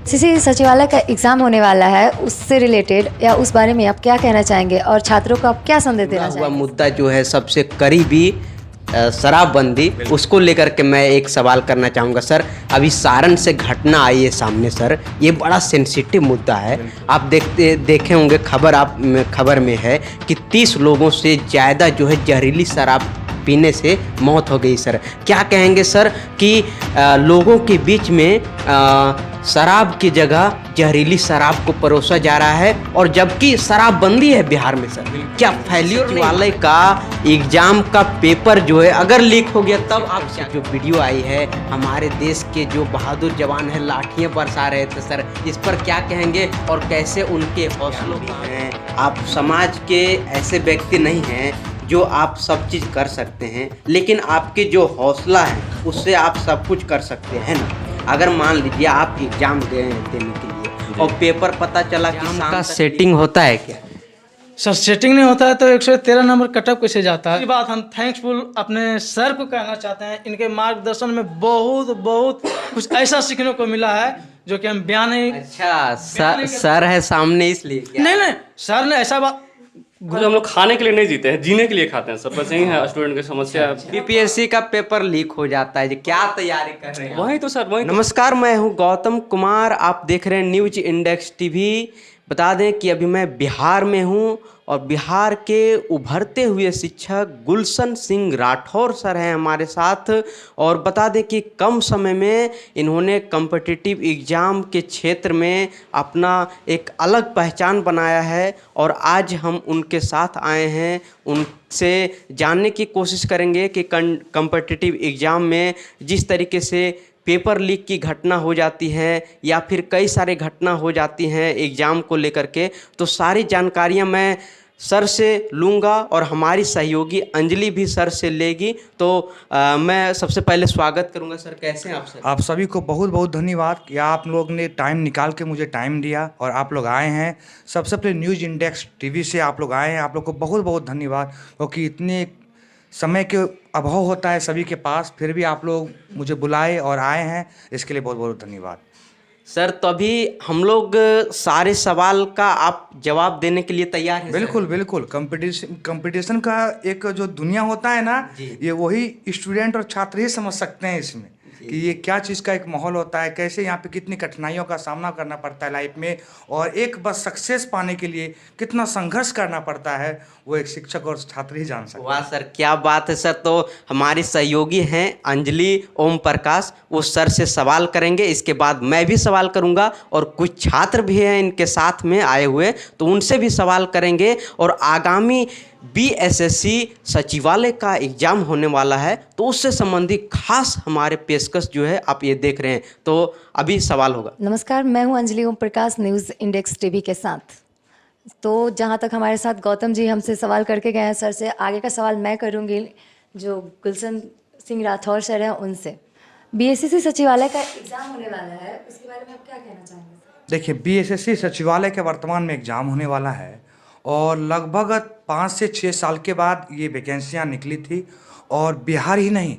CC सचिवालय का exam होने वाला है, उससे रिलेटेड या उस बारे में आप क्या कहना चाहेंगे और छात्रों को आप क्या संदेश देना हुआ चाहेंगे? मुद्दा जो है सबसे करीबी शराबबंदी, उसको लेकर के मैं एक सवाल करना चाहूँगा सर। अभी सारण से घटना आई है सामने सर, ये बड़ा सेंसिटिव मुद्दा है। आप देखे होंगे खबर में है कि 30 लोगों से ज़्यादा जो है जहरीली शराब पीने से मौत हो गई सर। क्या कहेंगे सर कि लोगों के बीच में शराब की जगह जहरीली शराब को परोसा जा रहा है, और जबकि शराबबंदी है बिहार में सर। क्या फेल्योर वाले का एग्जाम का पेपर जो है अगर लीक हो गया तब आप जो वीडियो आई है, हमारे देश के जो बहादुर जवान हैं लाठियाँ बरसा रहे थे सर, इस पर क्या कहेंगे और कैसे उनके हौसलों हैं? आप समाज के ऐसे व्यक्ति नहीं हैं जो आप सब चीज़ कर सकते हैं, लेकिन आपके जो हौसला है उससे आप सब कुछ कर सकते हैं ना। अगर मान लीजिए आप एग्जाम गए हैं देने के लिए और पेपर पता चला कि शाम का सेटिंग होता है क्या? सर सेटिंग नहीं होता है तो 113 नंबर कटअप कैसे जाता है? बात हम थैंक्सफुल अपने सर को कहना चाहते हैं। इनके मार्गदर्शन में बहुत कुछ ऐसा सीखने को मिला है जो कि हम बयान नहीं। अच्छा, सर है सामने इसलिए क्या? नहीं सर ने ऐसा बात। हम लोग खाने के लिए नहीं जीते हैं, जीने के लिए खाते हैं। सब बस यही है स्टूडेंट की समस्या। बीपीएससी का पेपर लीक हो जाता है, क्या तैयारी कर रहे हैं? वही तो सर, वही। नमस्कार, मैं हूं गौतम कुमार, आप देख रहे हैं न्यूज इंडेक्स टीवी। बता दें कि अभी मैं बिहार में हूं और बिहार के उभरते हुए शिक्षक गुलशन सिंह राठौर सर हैं हमारे साथ। और बता दें कि कम समय में इन्होंने कॉम्पिटिटिव एग्ज़ाम के क्षेत्र में अपना एक अलग पहचान बनाया है, और आज हम उनके साथ आए हैं। उनसे जानने की कोशिश करेंगे कि कॉम्पिटिटिव एग्ज़ाम में जिस तरीके से पेपर लीक की घटना हो जाती है या फिर कई सारे घटना हो जाती हैं एग्ज़ाम को लेकर के, तो सारी जानकारियां मैं सर से लूँगा और हमारी सहयोगी अंजलि भी सर से लेगी। तो मैं सबसे पहले स्वागत करूँगा सर। कैसे हैं आप सर? आप सभी को बहुत धन्यवाद कि आप लोग ने टाइम निकाल के मुझे टाइम दिया और आप लोग आए हैं। सबसे पहले न्यूज़ इंडेक्स टीवी से आप लोग आए हैं, आप लोग को बहुत धन्यवाद, क्योंकि इतने समय के अभाव होता है सभी के पास, फिर भी आप लोग मुझे बुलाए और आए हैं, इसके लिए बहुत धन्यवाद सर। तो अभी हम लोग सारे सवाल का आप जवाब देने के लिए तैयार हैं? बिल्कुल। कंपटीशन का एक जो दुनिया होता है ना, ये वही स्टूडेंट और छात्र ही समझ सकते हैं इसमें कि ये क्या चीज़ का एक माहौल होता है, कैसे यहाँ पे कितनी कठिनाइयों का सामना करना पड़ता है लाइफ में, और एक बस सक्सेस पाने के लिए कितना संघर्ष करना पड़ता है, वो एक शिक्षक और छात्र ही जान सकते हैं। वाह सर, क्या बात है सर। तो हमारी सहयोगी हैं अंजलि ओम प्रकाश, वो सर से सवाल करेंगे, इसके बाद मैं भी सवाल करूंगा और कुछ छात्र भी हैं इनके साथ में आए हुए, तो उनसे भी सवाल करेंगे। और आगामी बीएसएससी सचिवालय का एग्ज़ाम होने वाला है, तो उससे संबंधित खास हमारे पेशकश जो है आप ये देख रहे हैं। तो अभी सवाल होगा। नमस्कार, मैं हूं Anjali Om Prakash, news index TV के साथ। तो जहां तक हमारे साथ गौतम जी हमसे सवाल करके गए हैं सर से, आगे का सवाल मैं करूंगी जो गुलशन सिंह राठौर सर हैं उनसे। बीएसएससी सचिवालय का एग्ज़ाम होने वाला है, उसके बारे में आप क्या कहना चाहेंगे? देखिए, बीएसएससी सचिवालय के वर्तमान में एग्ज़ाम होने वाला है, और लगभग 5 से 6 साल के बाद ये वैकेंसियाँ निकली थी, और बिहार ही नहीं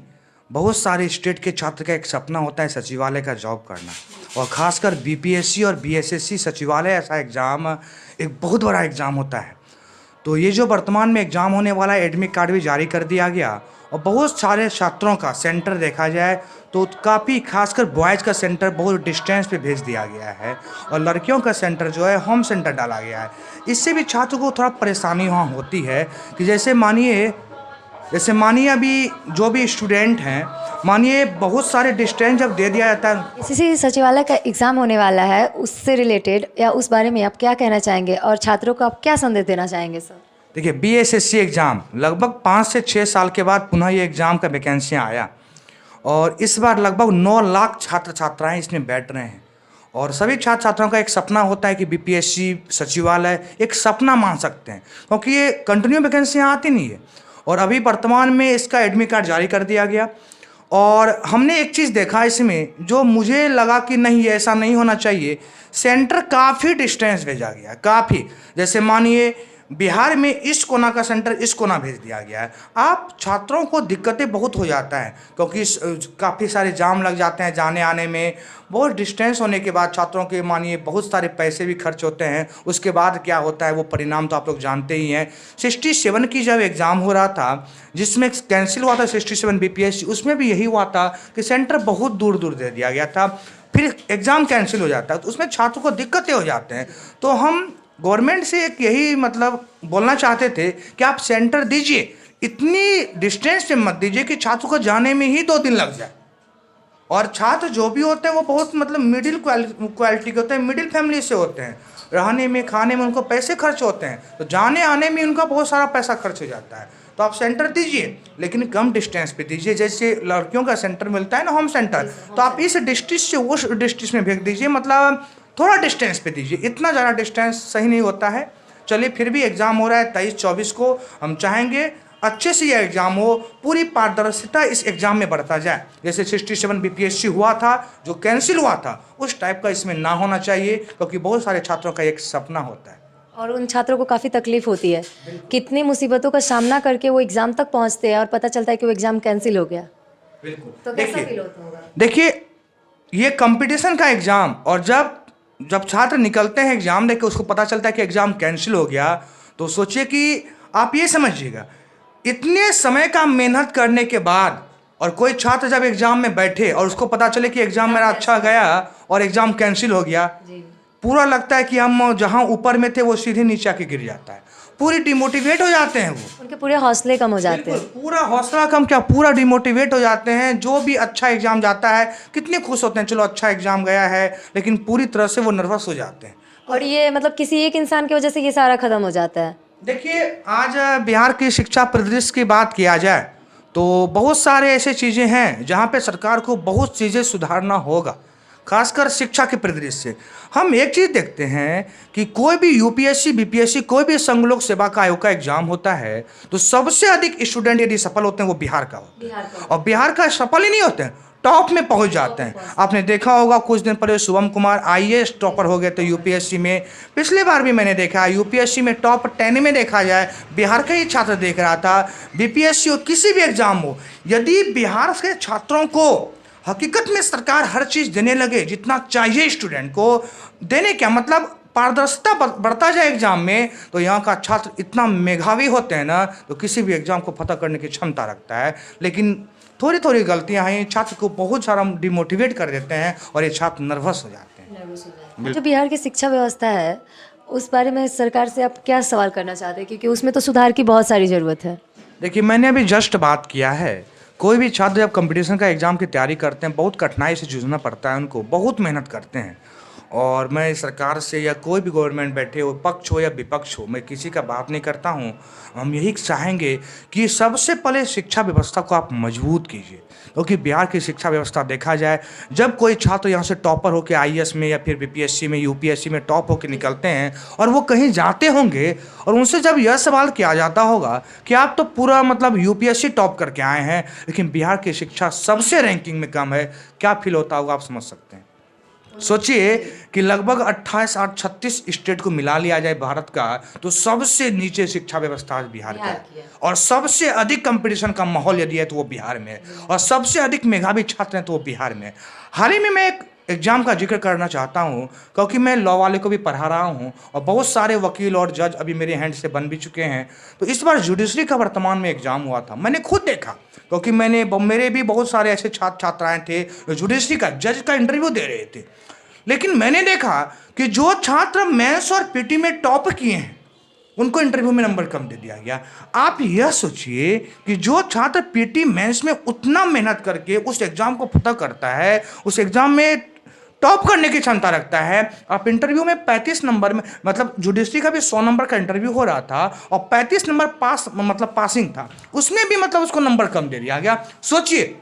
बहुत सारे स्टेट के छात्र का एक सपना होता है सचिवालय का जॉब करना, और ख़ासकर बीपीएससी और बीएसएससी सचिवालय ऐसा एग्ज़ाम एक बहुत बड़ा एग्ज़ाम होता है। तो ये जो वर्तमान में एग्ज़ाम होने वाला है, एडमिट कार्ड भी जारी कर दिया गया, और बहुत सारे छात्रों का सेंटर देखा जाए तो काफ़ी, खासकर बॉयज़ का सेंटर बहुत डिस्टेंस पे भेज दिया गया है, और लड़कियों का सेंटर जो है होम सेंटर डाला गया है। इससे भी छात्रों को थोड़ा परेशानी वहाँ होती है कि जैसे मानिए अभी जो भी स्टूडेंट हैं, मानिए बहुत सारे डिस्टेंस जब दे दिया जाता है। बीएसएससी सचिवालय का एग्ज़ाम होने वाला है, उससे रिलेटेड या उस बारे में आप क्या कहना चाहेंगे और छात्रों को आप क्या संदेश देना चाहेंगे सर? देखिए, बीएसएससी एग्ज़ाम लगभग 5 से 6 साल के बाद पुनः ये एग्ज़ाम का वैकेंसियाँ आया, और इस बार लगभग 9 लाख छात्र छात्राएँ इसमें बैठ रहे हैं। और सभी छात्र छात्राओं का एक सपना होता है कि बीपीएससी सचिवालय एक सपना मान सकते हैं, क्योंकि ये कंटिन्यू वैकेंसियाँ आती नहीं है। और अभी वर्तमान में इसका एडमिट कार्ड जारी कर दिया गया, और हमने एक चीज़ देखा इसमें जो मुझे लगा कि नहीं, ऐसा नहीं होना चाहिए। सेंटर काफ़ी डिस्टेंस भेजा गया, काफ़ी। जैसे मानिए बिहार में इस कोना का सेंटर इस कोना भेज दिया गया है। आप छात्रों को दिक्कतें बहुत हो जाता है, क्योंकि काफ़ी सारे जाम लग जाते हैं जाने आने में। बहुत डिस्टेंस होने के बाद छात्रों के मानिए बहुत सारे पैसे भी खर्च होते हैं। उसके बाद क्या होता है वो परिणाम तो आप लोग जानते ही हैं। 67 की जब एग्ज़ाम हो रहा था, जिसमें कैंसिल हुआ था 67 BPSC, उसमें भी यही हुआ था कि सेंटर बहुत दूर दूर दे दिया गया था, फिर एग्ज़ाम कैंसिल हो जाता है, तो उसमें छात्रों को दिक्कतें हो जाते हैं। तो हम गवर्नमेंट से एक यही मतलब बोलना चाहते थे कि आप सेंटर दीजिए, इतनी डिस्टेंस से मत दीजिए कि छात्रों को जाने में ही 2 दिन लग जाए। और छात्र जो भी होते हैं वो बहुत मतलब मिडिल क्वालिटी के होते हैं, मिडिल फैमिली से होते हैं। रहने में खाने में उनको पैसे खर्च होते हैं, तो जाने आने में उनका बहुत सारा पैसा खर्च हो जाता है। तो आप सेंटर दीजिए, लेकिन कम डिस्टेंस पे दीजिए। जैसे लड़कियों का सेंटर मिलता है ना, होम सेंटर, तो आप इस डिस्ट्रिक्ट से उस डिस्ट्रिक्ट में भेज दीजिए, मतलब थोड़ा डिस्टेंस पे दीजिए। इतना ज़्यादा डिस्टेंस सही नहीं होता है। चलिए, फिर भी एग्ज़ाम हो रहा है 23-24 को। हम चाहेंगे अच्छे से यह एग्ज़ाम हो, पूरी पारदर्शिता इस एग्ज़ाम में बढ़ता जाए। जैसे 67 BPSC हुआ था जो कैंसिल हुआ था, उस टाइप का इसमें ना होना चाहिए, क्योंकि बहुत सारे छात्रों का एक सपना होता है। और उन छात्रों को काफ़ी तकलीफ होती है, कितनी मुसीबतों का सामना करके वो एग्ज़ाम तक पहुंचते हैं और पता चलता है कि वो एग्ज़ाम कैंसिल हो गया। बिल्कुल। तो कैसा फील होता होगा? देखिए, ये कंपटीशन का एग्ज़ाम, और जब छात्र निकलते हैं एग्ज़ाम देके उसको पता चलता है कि एग्ज़ाम कैंसिल हो गया, तो सोचिए कि आप ये समझिएगा, इतने समय का मेहनत करने के बाद और कोई छात्र जब एग्ज़ाम में बैठे और उसको पता चले कि एग्ज़ाम मेरा अच्छा गया और एग्ज़ाम कैंसिल हो गया, पूरा लगता है कि हम जहाँ ऊपर में थे वो सीधे नीचे आके गिर जाता है। पूरी डिमोटिवेट हो जाते हैं, वो उनके पूरे हौसले कम हो जाते हैं। पूरा हौसला कम क्या, पूरा डिमोटिवेट हो जाते हैं। जो भी अच्छा एग्ज़ाम जाता है कितने खुश होते हैं, चलो अच्छा एग्ज़ाम गया है, लेकिन पूरी तरह से वो नर्वस हो जाते हैं। और ये मतलब किसी एक इंसान की वजह से ये सारा खत्म हो जाता है। देखिए, आज बिहार की शिक्षा परिदृश्य की बात किया जाए तो बहुत सारे ऐसे चीज़ें हैं जहाँ पे सरकार को बहुत चीज़ें सुधारना होगा, खासकर शिक्षा के परिदृश्य से। हम एक चीज़ देखते हैं कि कोई भी UPSC BPSC कोई भी संघ लोक सेवा का आयोग का एग्जाम होता है तो सबसे अधिक स्टूडेंट यदि सफल होते हैं वो बिहार का होता है। और बिहार का सफल ही नहीं होते हैं, टॉप में पहुंच जाते हैं। आपने देखा होगा कुछ दिन पहले शुभम कुमार IAS टॉपर हो गए थे UPSC में। पिछले बार भी मैंने देखा UPSC में टॉप 10 में देखा जाए बिहार का ही छात्र देख रहा था। BPSC हो किसी भी एग्जाम हो, यदि बिहार के छात्रों को हकीकत में सरकार हर चीज़ देने लगे जितना चाहिए स्टूडेंट को देने, क्या मतलब पारदर्शिता बढ़ता जाए एग्जाम में, तो यहाँ का छात्र इतना मेधावी होते हैं ना, तो किसी भी एग्जाम को फतह करने की क्षमता रखता है। लेकिन थोड़ी थोड़ी गलतियाँ हैं, छात्र को बहुत सारा डिमोटिवेट कर देते हैं और ये छात्र नर्वस हो जाते हैं। जो बिहार की शिक्षा व्यवस्था है उस बारे में सरकार से आप क्या सवाल करना चाहते हैं, क्योंकि उसमें तो सुधार की बहुत सारी ज़रूरत है। देखिए, मैंने अभी जस्ट बात किया है, कोई भी छात्र जब कंपटीशन का एग्ज़ाम की तैयारी करते हैं बहुत कठिनाई से जूझना पड़ता है, उनको बहुत मेहनत करते हैं। और मैं सरकार से या कोई भी गवर्नमेंट बैठे हो, पक्ष हो या विपक्ष हो, मैं किसी का बात नहीं करता हूँ, हम यही चाहेंगे कि सबसे पहले शिक्षा व्यवस्था को आप मजबूत कीजिए। क्योंकि बिहार की शिक्षा व्यवस्था देखा जाए, जब कोई छात्र यहाँ से टॉपर होकर IAS में या फिर BPSC में UPSC में टॉप होकर निकलते हैं और वो कहीं जाते होंगे और उनसे जब यह सवाल किया जाता होगा कि आप तो पूरा मतलब UPSC टॉप करके आए हैं लेकिन बिहार की शिक्षा सबसे रैंकिंग में कम है, क्या फील होता होगा आप समझ सकते हैं। सोचिए कि लगभग 28-36 स्टेट को मिला लिया जाए भारत का, तो सबसे नीचे शिक्षा व्यवस्था आज बिहार का है। और सबसे अधिक कंपटीशन का माहौल यदि है तो वो बिहार में है, और सबसे अधिक मेधावी छात्र हैं तो वो बिहार में है। हाल ही में मैं एक एग्जाम का जिक्र करना चाहता हूँ, क्योंकि मैं लॉ वाले को भी पढ़ा रहा हूँ और बहुत सारे वकील और जज अभी मेरे हैंड से बन भी चुके हैं। तो इस बार जुडिशरी का वर्तमान में एग्जाम हुआ था, मैंने खुद देखा, क्योंकि मेरे भी बहुत सारे ऐसे छात्राएँ थे जो जुडिशरी का जज का इंटरव्यू दे रहे थे। लेकिन मैंने देखा कि जो छात्र मेंस और PT में टॉप किए हैं उनको इंटरव्यू में नंबर कम दे दिया गया। आप यह सोचिए कि जो छात्र PT मेंस में उतना मेहनत करके उस एग्जाम को फतह करता है, उस एग्जाम में टॉप करने की क्षमता रखता है, आप इंटरव्यू में 35 नंबर में, मतलब जुडिशरी का भी 100 नंबर का इंटरव्यू हो रहा था और 35 नंबर पासिंग था, उसमें भी मतलब उसको नंबर कम दे दिया गया। सोचिए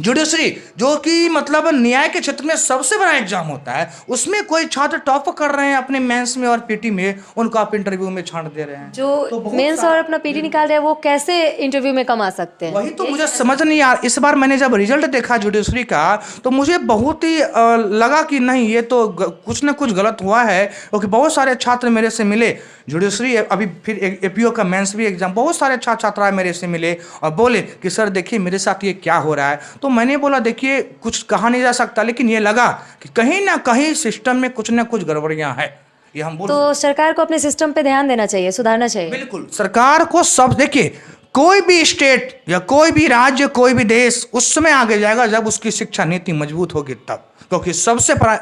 जुडिशरी जो कि मतलब न्याय के क्षेत्र में सबसे बड़ा एग्जाम होता है, उसमें कोई छात्र टॉप कर रहे हैं अपने मेंस में और पीटी में, उनको आप इंटरव्यू में छांट दे रहे हैं। जो तो बहुत मेंस और अपना पीटी निकाल रहे हैं वो कैसे इंटरव्यू में कमा सकते हैं? वही तो मुझे समझ नहीं आ। इस बार मैंने जब रिजल्ट देखा जुडिशरी का तो मुझे बहुत ही लगा कि नहीं, ये तो कुछ ना कुछ गलत हुआ है, क्योंकि बहुत सारे छात्र मेरे से मिले जुडिशरी, अभी फिर एपीओ का मेंस भी एग्जाम, बहुत सारे छात्र मेरे से मिले और बोले कि सर देखिए मेरे साथ ये क्या हो रहा है। तो मैंने बोला देखिए कुछ कहा नहीं जा सकता, लेकिन ये लगा कि कहीं ना कहीं सिस्टम में कुछ ना कुछ गड़बड़ियां हैं, ये हम बोल। तो सरकार को अपने सिस्टम पे ध्यान देना चाहिए, सुधारना चाहिए। बिल्कुल, सरकार को सब, देखिए कोई भी स्टेट या कोई भी राज्य, कोई भी देश उस समय आगे जाएगा जब उसकी शिक्षा नीति मजबूत होगी तब, क्योंकि सबसे बड़ा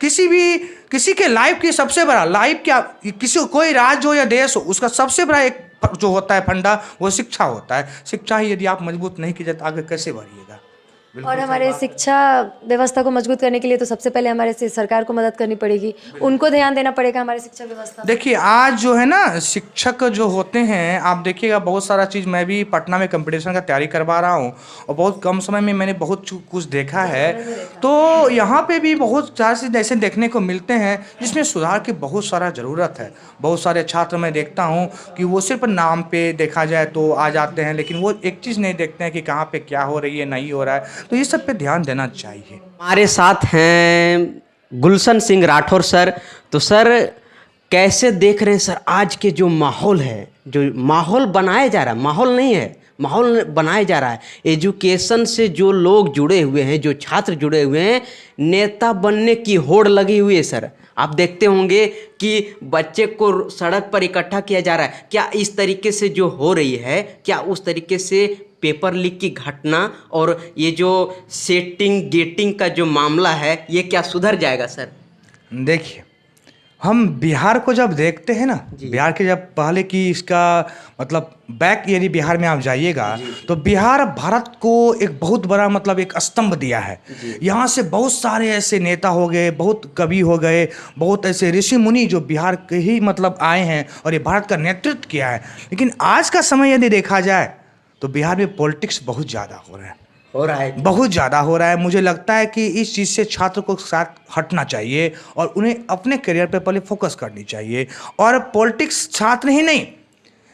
किसी के लाइफ की सबसे बड़ा लाइफ क्या, किसी कोई राज्य हो या देश हो, उसका सबसे बड़ा एक जो होता है फंडा, वो शिक्षा होता है। शिक्षा ही यदि आप मजबूत नहीं कीजिए तो आगे कैसे बढ़िएगा। और हमारे शिक्षा व्यवस्था को मजबूत करने के लिए तो सबसे पहले हमारे से सरकार को मदद करनी पड़ेगी, उनको ध्यान देना पड़ेगा हमारे शिक्षा व्यवस्था। देखिए आज जो है ना शिक्षक जो होते हैं, आप देखिएगा बहुत सारा चीज़, मैं भी पटना में कंपटीशन का तैयारी करवा रहा हूँ और बहुत कम समय में मैंने बहुत कुछ देखा है। तो यहाँ पे भी बहुत सारी चीज़ ऐसे देखने को मिलते हैं जिसमें सुधार की बहुत सारा ज़रूरत है। बहुत सारे छात्र मैं देखता हूँ कि वो सिर्फ नाम पे देखा जाए तो आ जाते हैं, लेकिन वो एक चीज़ नहीं देखते हैं कि कहाँ पे क्या हो रही है, नहीं हो रहा है। तो ये सब पे ध्यान देना चाहिए। हमारे साथ हैं गुलशन सिंह राठौर सर। तो सर कैसे देख रहे हैं सर आज के जो माहौल है, जो माहौल बनाया जा रहा है, माहौल नहीं है, माहौल बनाया जा रहा है, एजुकेशन से जो लोग जुड़े हुए हैं, जो छात्र जुड़े हुए हैं, नेता बनने की होड़ लगी हुई है सर। आप देखते होंगे कि बच्चे को सड़क पर इकट्ठा किया जा रहा है। क्या इस तरीके से जो हो रही है, क्या उस तरीके से पेपर लीक की घटना और ये जो सेटिंग गेटिंग का जो मामला है, ये क्या सुधर जाएगा सर? देखिए हम बिहार को जब देखते हैं ना, बिहार के जब पहले की इसका मतलब बैक यदि बिहार में आप जाइएगा तो बिहार भारत को एक बहुत बड़ा मतलब एक स्तंभ दिया है। यहाँ से बहुत सारे ऐसे नेता हो गए, बहुत कवि हो गए, बहुत ऐसे ऋषि मुनि जो बिहार के ही मतलब आए हैं और ये भारत का नेतृत्व किया है। लेकिन आज का समय यदि देखा जाए तो बिहार में पॉलिटिक्स बहुत ज़्यादा हो रहा है, बहुत ज़्यादा हो रहा है। मुझे लगता है कि इस चीज़ से छात्र को साथ हटना चाहिए और उन्हें अपने करियर पे पहले फोकस करनी चाहिए। और पॉलिटिक्स छात्र ही नहीं,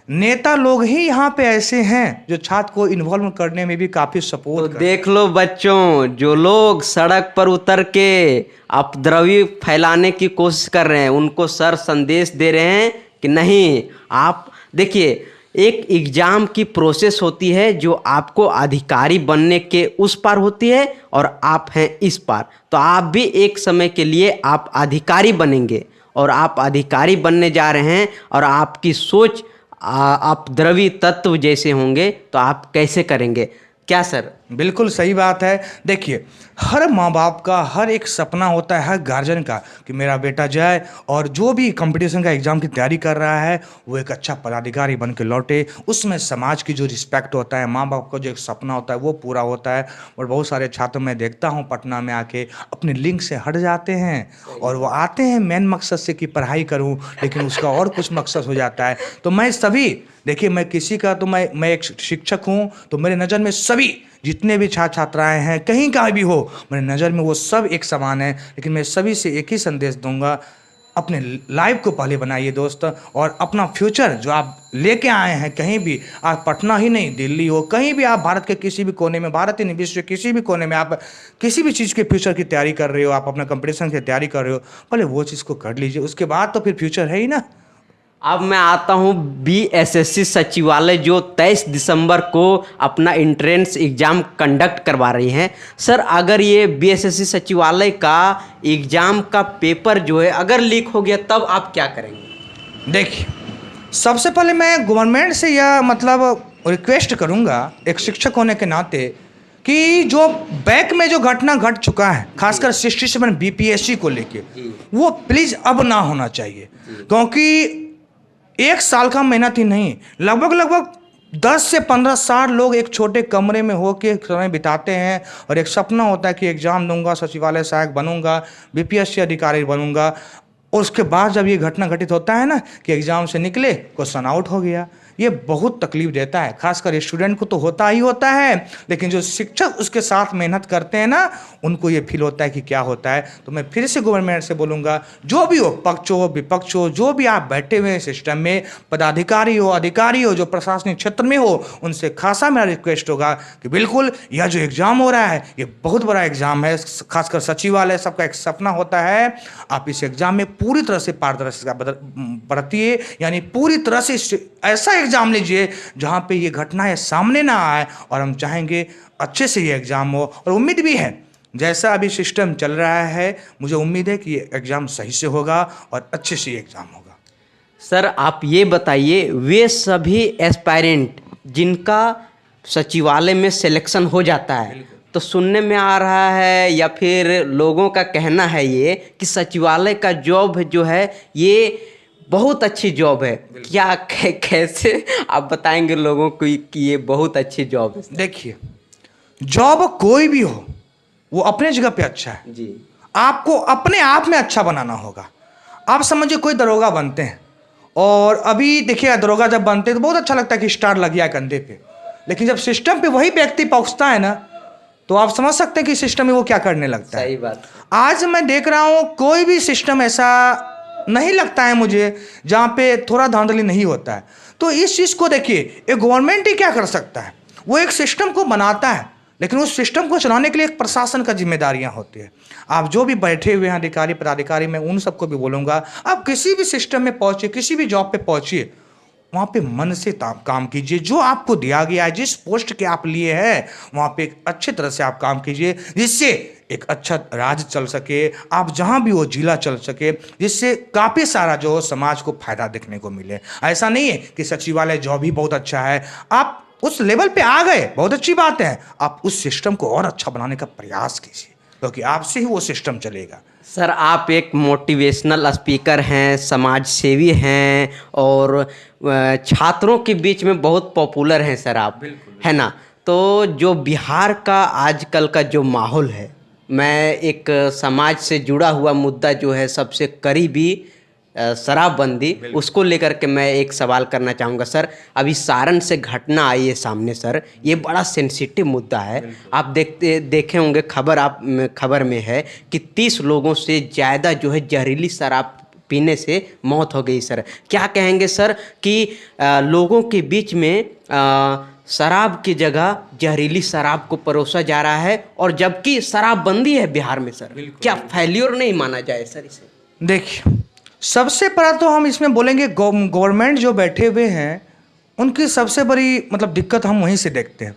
नेता लोग ही यहाँ पे ऐसे हैं जो छात्र को इन्वॉल्व करने में भी काफ़ी सपोर्ट तो देख लो बच्चों, जो लोग सड़क पर उतर के अपद्रव्य फैलाने की कोशिश कर रहे हैं, उनको सर संदेश दे रहे हैं कि नहीं, आप देखिए एक एग्ज़ाम की प्रोसेस होती है जो आपको अधिकारी बनने के उस पार होती है और आप हैं इस पार। तो आप भी एक समय के लिए आप अधिकारी बनेंगे और आप अधिकारी बनने जा रहे हैं और आपकी सोच आप द्रव्य तत्व जैसे होंगे तो आप कैसे करेंगे? क्या सर? बिल्कुल सही बात है। देखिए हर माँ बाप का हर एक सपना होता है, हर गार्जियन का, कि मेरा बेटा जाए और जो भी कंपटीशन का एग्ज़ाम की तैयारी कर रहा है वो एक अच्छा पदाधिकारी बन के लौटे। उसमें समाज की जो रिस्पेक्ट होता है, माँ बाप का जो एक सपना होता है वो पूरा होता है। और बहुत सारे छात्र मैं देखता हूँ पटना में आके अपने लिंक से हट जाते हैं और वो आते हैं मेन मकसद से कि पढ़ाई करूँ, लेकिन उसका और कुछ मकसद हो जाता है। तो मैं सभी, देखिए मैं किसी का तो मैं एक शिक्षक हूँ, तो मेरे नज़र में सभी जितने भी छात्र छात्राएं हैं कहीं का भी हो, मेरे नज़र में वो सब एक समान है। लेकिन मैं सभी से एक ही संदेश दूंगा, अपने लाइफ को पहले बनाइए दोस्त, और अपना फ्यूचर जो आप लेके आए हैं, कहीं भी आप पटना ही नहीं, दिल्ली हो, कहीं भी आप भारत के किसी भी कोने में, भारत ही नहीं विश्व के किसी भी कोने में आप किसी भी चीज़ के फ्यूचर की तैयारी कर रहे हो, आप अपना कंपटीशन की तैयारी कर रहे हो, पहले वो चीज़ को कर लीजिए, उसके बाद तो फिर फ्यूचर है ही ना। अब मैं आता हूँ बीएसएससी सचिवालय जो 23 दिसंबर को अपना एंट्रेंस एग्ज़ाम कंडक्ट करवा रही हैं। सर अगर ये बीएसएससी सचिवालय का एग्ज़ाम का पेपर जो है अगर लीक हो गया तब आप क्या करेंगे? देखिए सबसे पहले मैं गवर्नमेंट से यह मतलब रिक्वेस्ट करूंगा एक शिक्षक होने के नाते कि जो बैक में जो घटना घट चुका है, खासकर 67 बीपीएससी को लेके, वो प्लीज़ अब ना होना चाहिए। क्योंकि एक साल का मेहनत ही नहीं, लगभग 10 से 15 साल लोग एक छोटे कमरे में होकर समय बिताते हैं और एक सपना होता है कि एग्ज़ाम दूंगा, सचिवालय सहायक बनूंगा, बीपीएससी अधिकारी बनूंगा, और उसके बाद जब ये घटना घटित होता है ना कि एग्ज़ाम से निकले क्वेश्चन आउट हो गया, ये बहुत तकलीफ देता है। खासकर स्टूडेंट को तो होता ही होता है, लेकिन जो शिक्षक उसके साथ मेहनत करते हैं ना, उनको ये फील होता है कि क्या होता है। तो मैं फिर से गवर्नमेंट से बोलूँगा, जो भी हो, पक्ष हो विपक्ष हो, जो भी आप बैठे हुए हैं सिस्टम में, पदाधिकारी हो अधिकारी हो, जो प्रशासनिक क्षेत्र में हो, उनसे खासा मेरा रिक्वेस्ट होगा कि बिल्कुल यह जो एग्ज़ाम हो रहा है ये बहुत बड़ा एग्ज़ाम है। खासकर सचिवालय सबका एक सपना होता है, आप इस एग्ज़ाम में पूरी तरह से पारदर्शिता बरतिए, यानी पूरी तरह से ऐसा एग्ज़ाम लीजिए जहाँ पे ये घटनाएं सामने ना आए, और हम चाहेंगे अच्छे से ये एग्ज़ाम हो। और उम्मीद भी है, जैसा अभी सिस्टम चल रहा है, मुझे उम्मीद है कि ये एग्ज़ाम सही से होगा और अच्छे से ये एग्ज़ाम होगा। सर आप ये बताइए, वे सभी एस्पायरेंट जिनका सचिवालय में सिलेक्शन हो जाता है, तो सुनने में आ रहा है या फिर लोगों का कहना है ये कि सचिवालय का जॉब जो है ये बहुत अच्छी जॉब है, क्या कैसे आप बताएंगे लोगों को कि ये बहुत अच्छी जॉब है? देखिए, जॉब कोई भी हो वो अपने जगह पे अच्छा है जी। आपको अपने आप में अच्छा बनाना होगा। आप समझिए कोई दरोगा बनते हैं, और अभी देखिए दरोगा जब बनते हैं तो बहुत अच्छा लगता है कि स्टार लग गया कंधे पे, लेकिन जब सिस्टम पे वही व्यक्ति पहुंचता है ना, तो आप समझ सकते हैं कि सिस्टम में वो क्या करने लगता है। सही बात। आज मैं देख रहा हूँ कोई भी सिस्टम ऐसा नहीं लगता है मुझे जहाँ पे थोड़ा धांधली नहीं होता है। तो इस चीज़ को देखिए, एक गवर्नमेंट ही क्या कर सकता है, वो एक सिस्टम को बनाता है, लेकिन उस सिस्टम को चलाने के लिए एक प्रशासन का जिम्मेदारियां होती है। आप जो भी बैठे हुए हैं अधिकारी पदाधिकारी, मैं उन सबको भी बोलूँगा, आप किसी भी सिस्टम में पहुँचिए, किसी भी जॉब पे पहुँचिए, वहाँ पे मन से काम कीजिए। जो आपको दिया गया है, जिस पोस्ट के आप लिए हैं, वहाँ पे एक अच्छी तरह से आप काम कीजिए, जिससे एक अच्छा राज्य चल सके, आप जहाँ भी हो जिला चल सके, जिससे काफ़ी सारा जो समाज को फायदा देखने को मिले। ऐसा नहीं है कि सचिवालय जॉब ही बहुत अच्छा है, आप उस लेवल पे आ गए, बहुत अच्छी बात है, आप उस सिस्टम को और अच्छा बनाने का प्रयास कीजिए, क्योंकि आपसे ही वो सिस्टम चलेगा। सर आप एक मोटिवेशनल स्पीकर हैं, समाज सेवी हैं, और छात्रों के बीच में बहुत पॉपुलर हैं सर आप, है ना? तो जो बिहार का आजकल का जो माहौल है, मैं एक समाज से जुड़ा हुआ मुद्दा जो है सबसे करीबी शराबबंदी, उसको लेकर के मैं एक सवाल करना चाहूँगा सर। अभी सारण से घटना आई है सामने सर, ये बड़ा सेंसिटिव मुद्दा है। आप देखे होंगे खबर में है कि 30 लोगों से ज़्यादा जो है जहरीली शराब पीने से मौत हो गई सर। क्या कहेंगे सर कि लोगों के बीच में शराब की जगह जहरीली शराब को परोसा जा रहा है, और जबकि शराबबंदी है बिहार में सर, क्या फेल्योर नहीं माना जाए सर इसे? देखिए, सबसे पहला तो हम इसमें बोलेंगे गवर्नमेंट जो बैठे हुए हैं उनकी सबसे बड़ी मतलब दिक्कत हम वहीं से देखते हैं,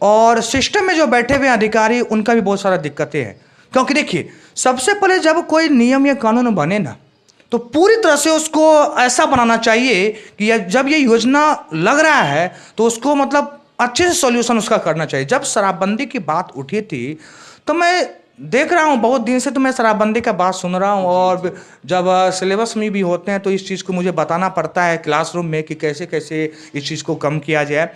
और सिस्टम में जो बैठे हुए अधिकारी उनका भी बहुत सारा दिक्कतें हैं। क्योंकि देखिए, सबसे पहले जब कोई नियम या कानून बने ना, तो पूरी तरह से उसको ऐसा बनाना चाहिए कि जब ये योजना लग रहा है तो उसको मतलब अच्छे से सॉल्यूशन उसका करना चाहिए। जब शराबबंदी की बात उठी थी तो मैं देख रहा हूँ, बहुत दिन से तो मैं शराबबंदी का बात सुन रहा हूँ, और जब सिलेबस में भी होते हैं तो इस चीज़ को मुझे बताना पड़ता है क्लासरूम में कि कैसे कैसे इस चीज़ को कम किया जाए।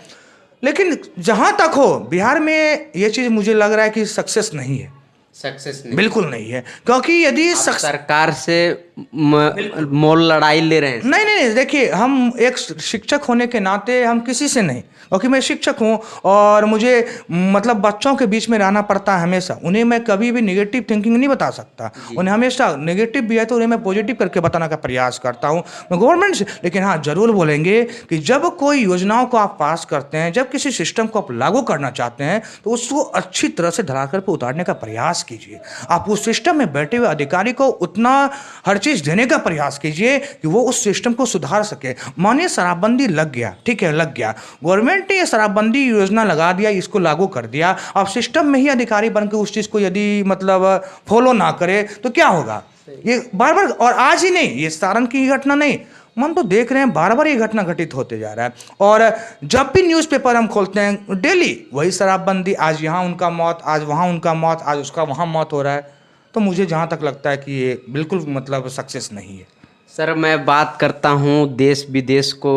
लेकिन जहाँ तक हो, बिहार में ये चीज़ मुझे लग रहा है कि सक्सेस नहीं है, सक्सेस नहीं, बिल्कुल नहीं है। क्योंकि यदि सरकार से मोल लड़ाई ले रहे हैं। नहीं, देखिए, हम एक शिक्षक होने के नाते हम किसी से नहीं, क्योंकि मैं शिक्षक हूँ और मुझे मतलब बच्चों के बीच में रहना पड़ता है हमेशा। उन्हें मैं कभी भी नेगेटिव थिंकिंग नहीं बता सकता, उन्हें हमेशा नेगेटिव भी है तो उन्हें मैं पॉजिटिव करके बताने का प्रयास करता हूँ मैं गवर्नमेंट से। लेकिन हाँ, जरूर बोलेंगे कि जब कोई योजनाओं को आप पास करते हैं, जब किसी सिस्टम को आप लागू करना चाहते हैं, तो उसको अच्छी तरह से धरातल पर उतारने का प्रयास कीजिए। आप उस सिस्टम में बैठे हुए अधिकारी को उतना हर चीज़ देने का प्रयास कीजिए कि वो उस सिस्टम को सुधार सके। मानिए शराबबंदी लग गया, ठीक है, लग गया, गवर्नमेंट ने ये शराबबंदी योजना लगा दिया, इसको लागू कर दिया। अब सिस्टम में ही अधिकारी बनकर उस चीज़ को यदि मतलब फॉलो ना करे तो क्या होगा? ये बार बार, और आज ही नहीं, ये सारण की घटना नहीं, हम तो देख रहे हैं बार बार ये घटना घटित होते जा रहा है। और जब भी न्यूज़पेपर हम खोलते हैं डेली वही शराबबंदी, आज यहाँ उनका मौत, आज वहाँ उनका मौत, आज उसका वहाँ मौत हो रहा है। तो मुझे जहाँ तक लगता है कि ये बिल्कुल मतलब सक्सेस नहीं है। सर मैं बात करता हूँ देश विदेश को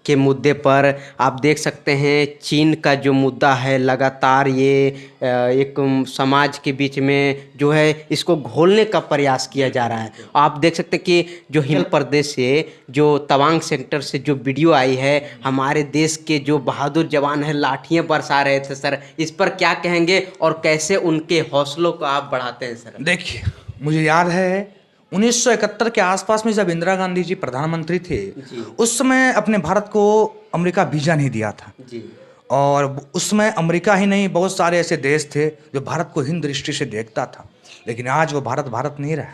के मुद्दे पर। आप देख सकते हैं चीन का जो मुद्दा है लगातार ये एक समाज के बीच में जो है इसको घोलने का प्रयास किया जा रहा है। आप देख सकते हैं कि जो हिमाचल प्रदेश से जो तवांग सेक्टर से जो वीडियो आई है, हमारे देश के जो बहादुर जवान हैं लाठियाँ बरसा रहे थे सर, इस पर क्या कहेंगे और कैसे उनके हौसलों को आप बढ़ाते हैं सर? देखिए, मुझे याद है 1971 के आसपास में जब इंदिरा गांधी जी प्रधानमंत्री थे, उस समय अपने भारत को अमेरिका वीजा नहीं दिया था जी। और उस समय अमेरिका ही नहीं, बहुत सारे ऐसे देश थे जो भारत को हिंद दृष्टि से देखता था। लेकिन आज वो भारत भारत नहीं रहा,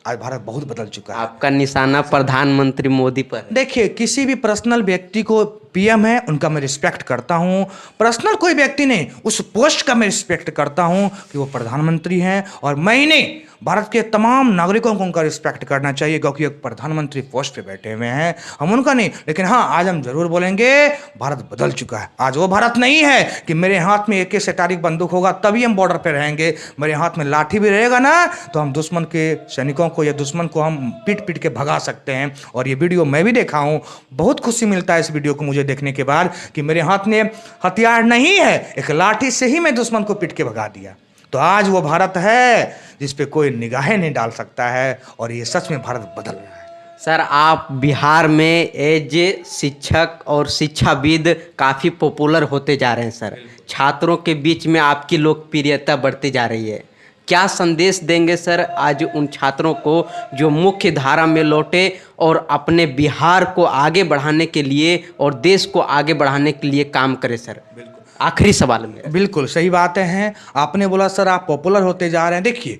आज भारत बहुत बदल चुका है। आपका निशाना प्रधानमंत्री मोदी पर है। देखिए, किसी भी पर्सनल व्यक्ति को पीएम है उनका मैं रिस्पेक्ट करता हूँ, पर्सनल कोई व्यक्ति नहीं, उस पोस्ट का मैं रिस्पेक्ट करता हूँ कि वो प्रधानमंत्री हैं, और मैं ही नहीं भारत के तमाम नागरिकों को उनका रिस्पेक्ट करना चाहिए क्योंकि एक प्रधानमंत्री पोस्ट पे बैठे हुए हैं, हम उनका नहीं। लेकिन हाँ, आज हम जरूर बोलेंगे भारत बदल चुका है। आज वो भारत नहीं है कि मेरे हाथ में AK सैटारिक बंदूक होगा तभी हम बॉर्डर पे रहेंगे, मेरे हाथ में लाठी भी रहेगा ना तो हम दुश्मन के सैनिकों को या दुश्मन को हम पीट पीट के भगा सकते हैं। और ये वीडियो मैं भी देखा हूँ, बहुत खुशी मिलता है इस वीडियो को मुझे देखने के बाद कि मेरे हाथ में हथियार नहीं है, एक लाठी से ही मैं दुश्मन को पीट के भगा दिया। तो आज वो भारत है जिस पे कोई निगाहें नहीं डाल सकता है, और ये सच में भारत बदल रहा है। सर आप बिहार में एज शिक्षक और शिक्षाविद काफ़ी पॉपुलर होते जा रहे हैं सर, छात्रों के बीच में आपकी लोकप्रियता बढ़ती जा रही है। क्या संदेश देंगे सर आज उन छात्रों को जो मुख्य धारा में लौटे और अपने बिहार को आगे बढ़ाने के लिए और देश को आगे बढ़ाने के लिए काम करे सर? आखिरी सवाल में। बिल्कुल सही बातें हैं आपने बोला सर, आप पॉपुलर होते जा रहे हैं। देखिए,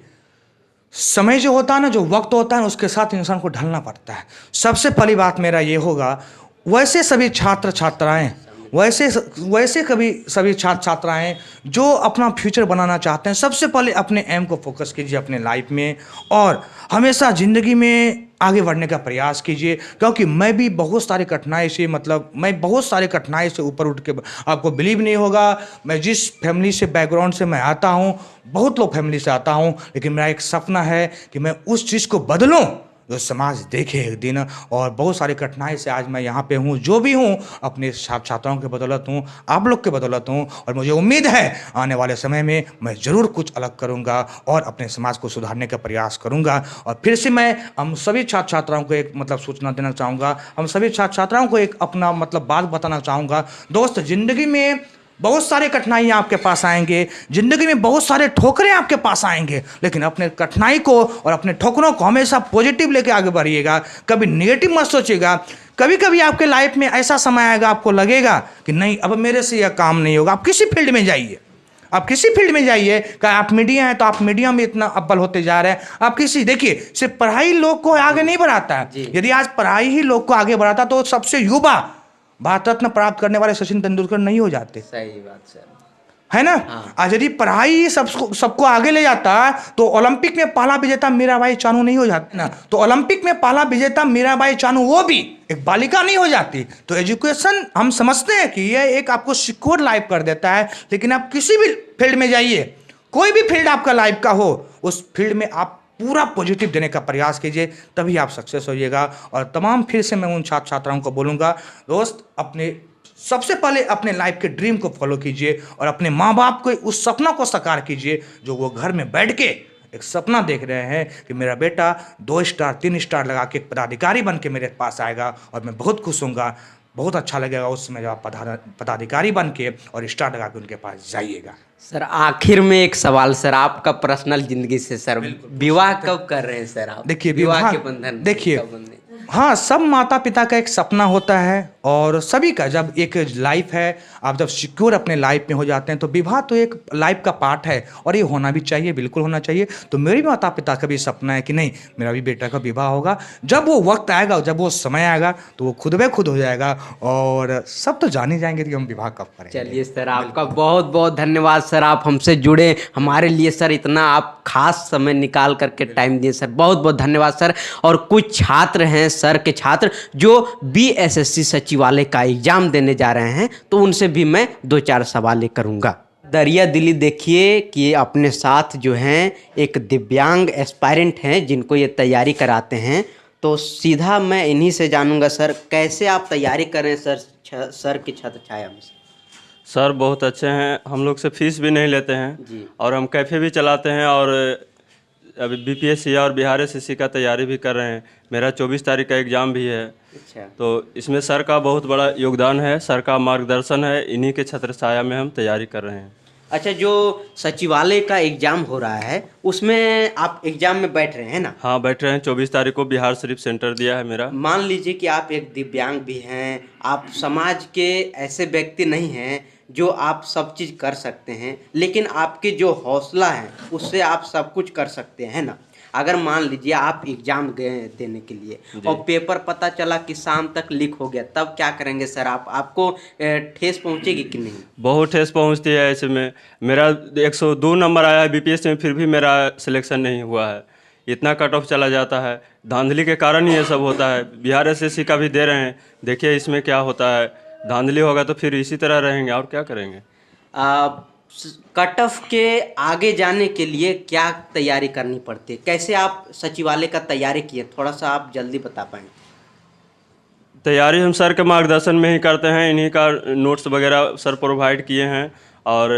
समय जो होता है ना, जो वक्त होता है उसके साथ इंसान को ढलना पड़ता है। सबसे पहली बात मेरा ये होगा, वैसे सभी छात्र छात्राएं वैसे कभी सभी छात्र छात्राएं जो अपना फ्यूचर बनाना चाहते हैं, सबसे पहले अपने एम को फोकस कीजिए अपने लाइफ में, और हमेशा ज़िंदगी में आगे बढ़ने का प्रयास कीजिए। क्योंकि मैं भी बहुत सारी कठिनाई से ऊपर उठ के, आपको बिलीव नहीं होगा, मैं जिस फैमिली से बैकग्राउंड से मैं आता हूँ, बहुत लो फैमिली से आता हूँ, लेकिन मेरा एक सपना है कि मैं उस चीज़ को बदलूँ जो समाज देखे एक दिन। और बहुत सारी कठिनाई से आज मैं यहाँ पे हूँ, जो भी हूँ अपने छात्राओं के बदौलत हूँ, आप लोग के बदौलत हूँ, और मुझे उम्मीद है आने वाले समय में मैं ज़रूर कुछ अलग करूँगा और अपने समाज को सुधारने का प्रयास करूँगा। और फिर से मैं हम सभी छात्र छात्राओं को एक सूचना देना चाहूँगा, हम सभी छात्र छात्राओं को एक अपना बात बताना चाहूँगा। दोस्त, ज़िंदगी में बहुत सारे कठिनाइयाँ आपके पास आएंगे, ज़िंदगी में बहुत सारे ठोकरें आपके पास आएंगे, लेकिन अपने कठिनाई को और अपने ठोकरों को हमेशा पॉजिटिव लेके आगे बढ़िएगा, कभी नेगेटिव मत सोचिएगा। कभी कभी आपके लाइफ में ऐसा समय आएगा, आपको लगेगा कि नहीं अब मेरे से यह काम नहीं होगा। आप किसी फील्ड में जाइए, क्या आप मीडिया हैं तो आप मीडिया में इतना अव्वल होते जा रहे हैं। आप देखिए, सिर्फ पढ़ाई लोग को आगे नहीं बढ़ाता है। यदि आज पढ़ाई ही लोग को आगे बढ़ाता तो सबसे युवा भारत रत्न प्राप्त करने वाले सचिन तेंदुलकर नहीं हो जाते। सही बात सर, है ना? हाँ। आज यदि पढ़ाई सबको आगे ले जाता तो ओलंपिक में पहला विजेता मीराबाई चानू नहीं हो जाती ना, तो ओलंपिक में पहला विजेता मीराबाई चानू वो भी एक बालिका नहीं हो जाती। तो एजुकेशन हम समझते हैं कि यह एक आपको सिक्योर लाइफ कर देता है, लेकिन आप किसी भी फील्ड में जाइए, कोई भी फील्ड आपका लाइफ का हो, उस फील्ड में आप पूरा पॉजिटिव देने का प्रयास कीजिए, तभी आप सक्सेस होइएगा। और तमाम फिर से मैं उन छात्र छात्राओं को बोलूँगा, दोस्त सबसे पहले अपने लाइफ के ड्रीम को फॉलो कीजिए और अपने माँ बाप को उस सपना को साकार कीजिए जो वो घर में बैठ के एक सपना देख रहे हैं कि मेरा बेटा 2 स्टार 3 स्टार लगा के पदाधिकारी बन के मेरे पास आएगा और मैं बहुत खुश होऊंगा। बहुत अच्छा लगेगा उस समय जब आप पदाधिकारी बन के और स्टार लगा के उनके पास जाइएगा। सर आखिर में एक सवाल सर, आपका पर्सनल जिंदगी से सर, विवाह कब कर रहे हैं सर आप? देखिए, विवाह के बंधन देखिए, हाँ, सब माता पिता का एक सपना होता है और सभी का जब एक लाइफ है, आप जब सिक्योर अपने लाइफ में हो जाते हैं तो विवाह तो एक लाइफ का पार्ट है और ये होना भी चाहिए, बिल्कुल होना चाहिए। तो मेरे भी माता पिता का भी सपना है कि नहीं, मेरा भी बेटा का विवाह होगा। जब वो वक्त आएगा, जब वो समय आएगा तो वो खुद ब खुद हो जाएगा और सब तो जान ही जाएंगे कि हम विवाह कब करें। चलिए सर, आपका बहुत बहुत धन्यवाद सर, आप हमसे जुड़े, हमारे लिए सर इतना आप खास समय निकाल करके टाइम दिए सर, बहुत बहुत धन्यवाद सर। और कुछ छात्र हैं सर के छात्र जो BSSC सचिवालय का एग्जाम देने जा रहे हैं, तो उनसे भी मैं 2-4 सवाल करूंगा। दरिया दिली देखिए कि अपने साथ जो हैं एक दिव्यांग एस्पायरेंट हैं जिनको ये तैयारी कराते हैं। तो सीधा मैं इन्हीं से जानूंगा सर, कैसे आप तैयारी कर रहे हैं सर सर की छत्र छाया में? सर बहुत अच्छे हैं, हम लोग से फीस भी नहीं लेते हैं जी। और हम कैफ़े भी चलाते हैं और अभी बीपीएससी और बिहार एसएससी का तैयारी भी कर रहे हैं। मेरा 24 तारीख का एग्ज़ाम भी है। अच्छा। तो इसमें सर का बहुत बड़ा योगदान है, सर का मार्गदर्शन है, इन्हीं के छत्र छाया में हम तैयारी कर रहे हैं। अच्छा, जो सचिवालय का एग्जाम हो रहा है उसमें आप एग्जाम में बैठ रहे हैं ना? हाँ बैठ रहे हैं। 24 तारीख को बिहार शरीफ सेंटर दिया है मेरा। मान लीजिए कि आप एक दिव्यांग भी हैं, आप समाज के ऐसे व्यक्ति नहीं हैं जो आप सब चीज़ कर सकते हैं, लेकिन आपके जो हौसला है उससे आप सब कुछ कर सकते हैं ना। अगर मान लीजिए आप एग्जाम गए देने के लिए और पेपर पता चला कि शाम तक लीक हो गया, तब क्या करेंगे सर? आपको ठेस पहुंचेगी कि नहीं? बहुत ठेस पहुंचती है। ऐसे में मेरा 102 नंबर आया है बीपीएससी में, फिर भी मेरा सिलेक्शन नहीं हुआ है। इतना कट ऑफ चला जाता है, धांधली के कारण ही ये सब होता है। बिहार एसएससी का भी दे रहे हैं, देखिए इसमें क्या होता है। धांधली होगा तो फिर इसी तरह रहेंगे, और क्या करेंगे। कट ऑफ के आगे जाने के लिए क्या तैयारी करनी पड़ती है? कैसे आप सचिवालय का तैयारी किए, थोड़ा सा आप जल्दी बता पाएंगे? तैयारी हम सर के मार्गदर्शन में ही करते हैं, इन्हीं का नोट्स वगैरह सर प्रोवाइड किए हैं और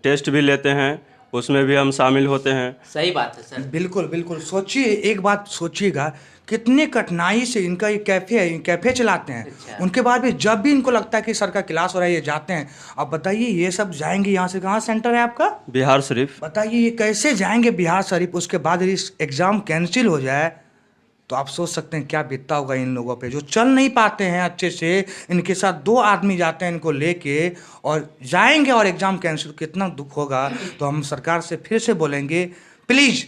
टेस्ट भी लेते हैं, उसमें भी हम शामिल होते हैं। सही बात है सर। बिल्कुल बिल्कुल। सोचिए, एक बात सोचिएगा, कितने कठिनाई से इनका ये कैफ़े है, कैफ़े चलाते हैं। अच्छा। उनके बाद भी जब भी इनको लगता है कि सर का क्लास हो रहा है ये जाते हैं। अब बताइए ये सब जाएंगे यहाँ से, कहाँ सेंटर है आपका? बिहार शरीफ। बताइए ये कैसे जाएंगे बिहार शरीफ? उसके बाद यदि एग्ज़ाम कैंसिल हो जाए तो आप सोच सकते हैं क्या बीतता होगा इन लोगों पे, जो चल नहीं पाते हैं अच्छे से। इनके साथ 2 आदमी जाते हैं इनको लेके और जाएंगे और एग्ज़ाम कैंसिल, कितना दुख होगा। तो हम सरकार से फिर से बोलेंगे, प्लीज़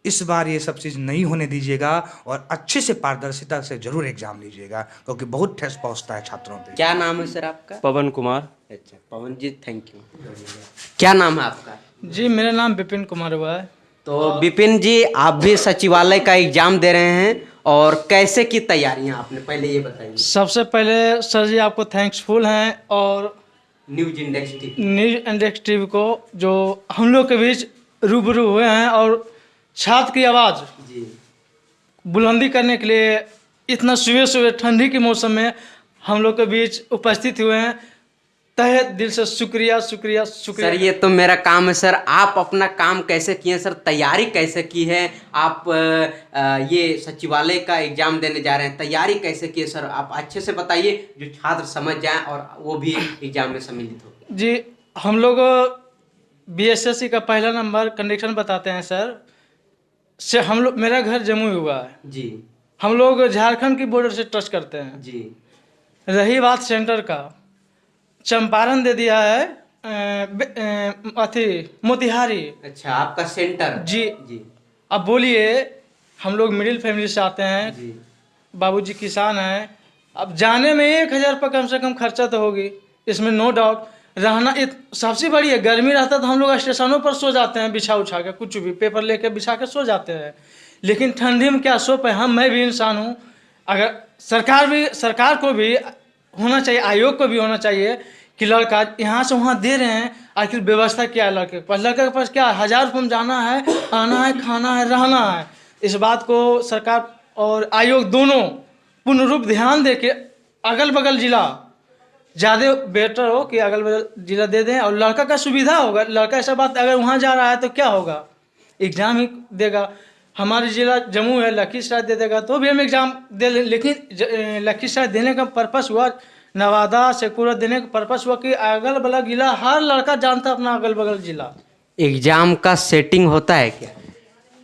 इस बार ये सब चीज़ नहीं होने दीजिएगा और अच्छे से पारदर्शिता से जरूर एग्ज़ाम लीजिएगा, क्योंकि बहुत ठेस पहुँचता है छात्रों पे। क्या नाम है सर आपका? पवन कुमार। अच्छा पवन जी, थैंक यू। क्या नाम है आपका? जी मेरा नाम विपिन कुमार हुआ है। तो विपिन जी, आप भी सचिवालय का एग्जाम दे रहे हैं, और कैसे की तैयारियां आपने, पहले ये बताइए। सबसे पहले सर जी आपको थैंक्सफुल हैं, और news index TV, news index TV को जो हम लोग के बीच रूबरू हुए हैं और छात्र की आवाज़ जी बुलंदी करने के लिए इतना सुबह सुबह ठंडी के मौसम में हम लोग के बीच उपस्थित हुए हैं। तहे दिल से शुक्रिया शुक्रिया शुक्रिया। सर, ये तो मेरा काम है सर। आप अपना काम कैसे किए सर, तैयारी कैसे की है? आप ये सचिवालय का एग्जाम देने जा रहे हैं, तैयारी कैसे की है सर? आप अच्छे से बताइए, जो छात्र समझ जाएं और वो भी एग्जाम में सम्मिलित हो। जी हम लोग बीएसएससी का पहला नंबर कंडक्शन बताते हैं सर से। हम लोग, मेरा घर जमुई हुआ है जी। हम लोग झारखंड की बॉर्डर से टच करते हैं जी। रही बात सेंटर का, चंपारण दे दिया है मोतिहारी। अच्छा, आपका सेंटर? जी। जी। अब बोलिए, हम लोग मिडिल फैमिली से आते हैं, जी। बाबूजी किसान हैं। अब जाने में 1000 रुपये कम से कम खर्चा तो होगी, इसमें नो डाउट। रहना सबसे बड़ी है, गर्मी रहता तो हम लोग स्टेशनों पर सो जाते हैं, बिछा उछा के, कुछ भी पेपर लेके बिछा के सो जाते हैं। लेकिन ठंडी में क्या सो पाए हम? मैं भी इंसान हूँ। अगर सरकार को भी होना चाहिए, आयोग को भी होना चाहिए कि लड़का यहाँ से वहाँ दे रहे हैं, आखिर व्यवस्था क्या है लड़के के पास? लड़के के पास क्या 1000 रुपये में जाना है, आना है, खाना है, रहना है। इस बात को सरकार और आयोग दोनों पूर्ण रूप ध्यान दे के अगल बगल जिला ज़्यादा बेटर हो कि अगल बगल जिला दे दें, और लड़का का सुविधा होगा। लड़का ऐसा बात, अगर वहाँ जा रहा है तो क्या होगा, एग्ज़ाम ही देगा। हमारे जिला जम्मू है, लखीसराय दे देगा तो भी हम एग्ज़ाम दे लें। लेकिन लखीसराय देने का पर्पस हुआ, नवादा सेकुलर देने का पर्पस हुआ कि अगल बगल जिला, हर लड़का जानता अपना अगल बगल जिला। एग्जाम का सेटिंग होता है क्या?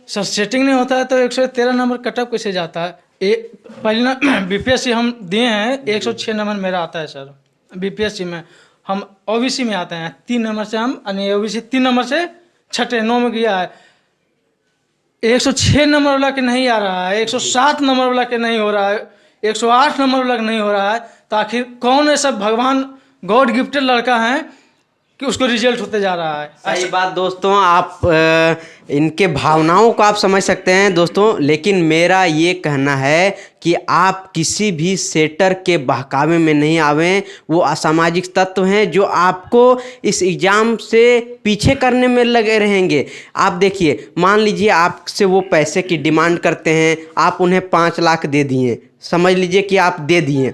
सर सेटिंग नहीं होता है तो 113 नंबर कटअप कैसे जाता है? पहले बीपीएससी हम दिए हैं, 106 नंबर मेरा आता है सर बीपीएससी में। हम ओबीसी में आते हैं 3 नंबर से, हम ओबीसी 3 नंबर से 6 9 में गया है। 106 नंबर वाला के नहीं आ रहा है, 107 नंबर वाला के नहीं हो रहा है, 108 नंबर वाला के नहीं हो रहा है। तो आखिर कौन है? सब भगवान गॉड गिफ्टेड लड़का हैं कि उसको रिजल्ट होते जा रहा है। सही बात दोस्तों, आप इनके भावनाओं को आप समझ सकते हैं दोस्तों, लेकिन मेरा ये कहना है कि आप किसी भी सेटर के बहकावे में नहीं आवें। वो असामाजिक तत्व हैं जो आपको इस एग्ज़ाम से पीछे करने में लगे रहेंगे। आप देखिए, मान लीजिए आपसे वो पैसे की डिमांड करते हैं, आप उन्हें 5 लाख दे दिए, समझ लीजिए कि आप दे दिए।